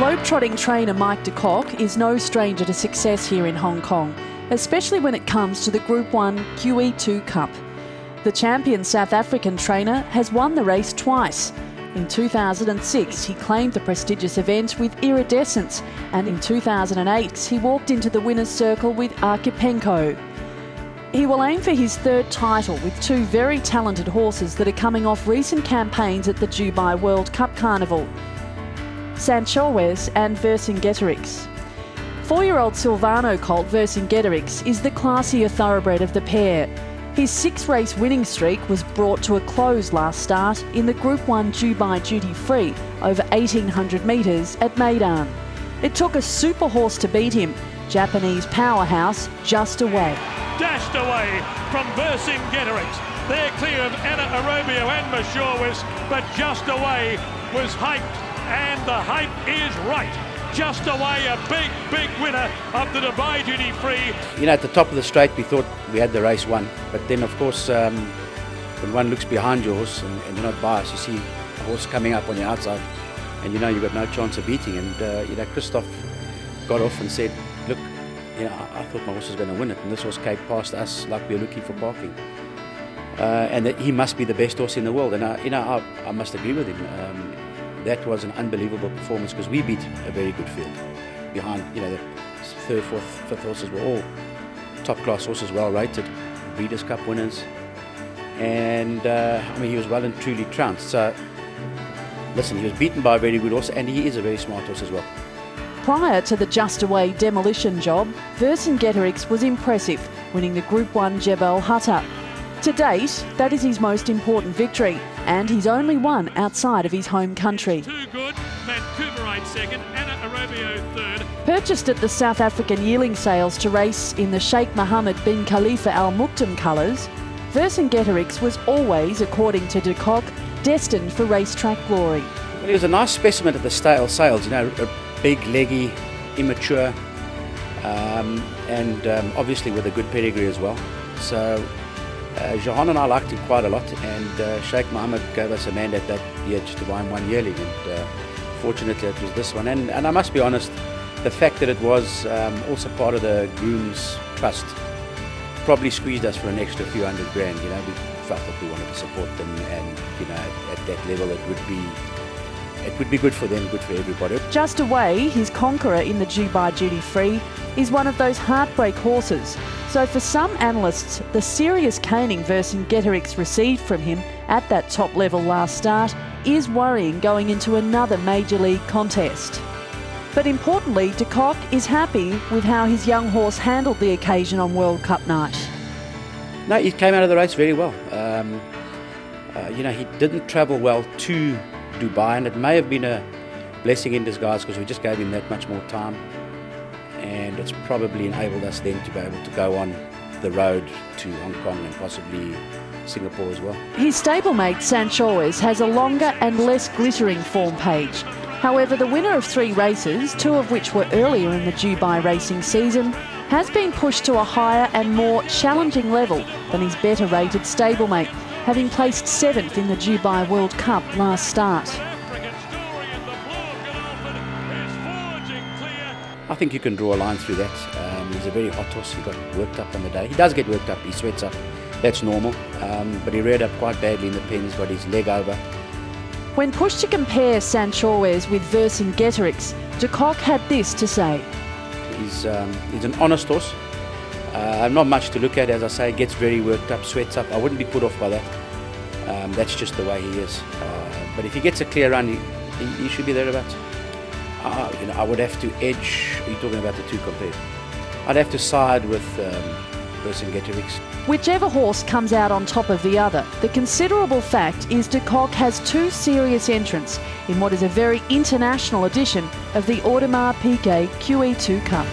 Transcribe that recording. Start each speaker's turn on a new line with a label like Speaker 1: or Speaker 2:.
Speaker 1: Globetrotting trainer Mike de Kock is no stranger to success here in Hong Kong, especially when it comes to the Group 1 QEII Cup. The champion South African trainer has won the race twice. In 2006, he claimed the prestigious event with Iridescence, and in 2008, he walked into the winner's circle with Archipenko. He will aim for his third title with two very talented horses that are coming off recent campaigns at the Dubai World Cup Carnival, Saint-Tropez and Vercingetorix. 4-year-old Silvano colt Vercingetorix is the classier thoroughbred of the pair. His 6-race winning streak was brought to a close last start in the Group 1 Dubai Duty Free over 1,800 metres at Meydan. It took a super horse to beat him, Japanese powerhouse Just Away.
Speaker 2: Dashed away from Vercingetorix. They're clear of Anna Aerobio and Mashorwis, but Just Away was hyped, and the hype is right. Just Away, a big winner of the Dubai Duty Free.
Speaker 3: You know, at the top of the straight we thought we had the race won, but then of course when one looks behind your horse and you're not biased, you see a horse coming up on the outside and you know you've got no chance of beating, and you know, Christoph got off and said, look, you know, I thought my horse was going to win it, and this horse came past us like we were looking for parking, and that he must be the best horse in the world, and I must agree with him. That was an unbelievable performance because we beat a very good field. Behind, you know, the 3rd, 4th, 5th horses were all top-class horses, well rated, Breeders' Cup winners, and I mean, he was well and truly trounced. So, listen, he was beaten by a very good horse, and he is a very smart horse as well.
Speaker 1: Prior to the Just Away demolition job, Vercingetorix was impressive, winning the Group 1 Jebel Hatta. To date, that is his most important victory, and he's only one outside of his home country.
Speaker 2: Too good, Vancouverite second, Anna Aerobio third.
Speaker 1: Purchased at the South African yearling sales to race in the Sheikh Mohammed bin Khalifa Al Maktoum colours, Vercingetorix was always, according to de Kock, destined for racetrack glory.
Speaker 3: Well, he was a nice specimen at the stale sales, you know, a big, leggy, immature, and obviously with a good pedigree as well. So Johan and I liked him quite a lot, and Sheikh Mohammed gave us a mandate that year just to buy him one yearling, and fortunately it was this one. And I must be honest, the fact that it was also part of the groom's trust probably squeezed us for an extra few $100 grand. You know, we felt that we wanted to support them, and you know, at that level it would be good for them, good for everybody.
Speaker 1: Just Away, his conqueror in the Dubai Duty Free, is one of those heartbreak horses. So for some analysts, the serious caning Vercingetorix received from him at that top level last start is worrying going into another major league contest. But importantly, de Kock is happy with how his young horse handled the occasion on World Cup night.
Speaker 3: No, he came out of the race very well. You know, he didn't travel well to Dubai, and it may have been a blessing in disguise because we just gave him that much more time, and it's probably enabled us then to be able to go on the road to Hong Kong and possibly Singapore as well.
Speaker 1: His stablemate Saint-Tropez has a longer and less glittering form page. However, the winner of 3 races, 2 of which were earlier in the Dubai racing season, has been pushed to a higher and more challenging level than his better rated stablemate, having placed 7th in the Dubai World Cup last start.
Speaker 3: I think you can draw a line through that. He's a very hot horse. He got worked up on the day. He does get worked up, he sweats up. That's normal. But he reared up quite badly in the pens, got his leg over.
Speaker 1: When pushed to compare Saint-Tropez with Vercingetorix, de Kock had this to say.
Speaker 3: He's an honest horse. Not much to look at, as I say, gets very worked up, sweats up. I wouldn't be put off by that. That's just the way he is. But if he gets a clear run, he should be thereabouts. You know, I would have to edge. Are you talking about the two compared? I'd have to side with Vercingetorix.
Speaker 1: Whichever horse comes out on top of the other, the considerable fact is de Kock has 2 serious entrants in what is a very international edition of the Audemars Piguet QEII Cup.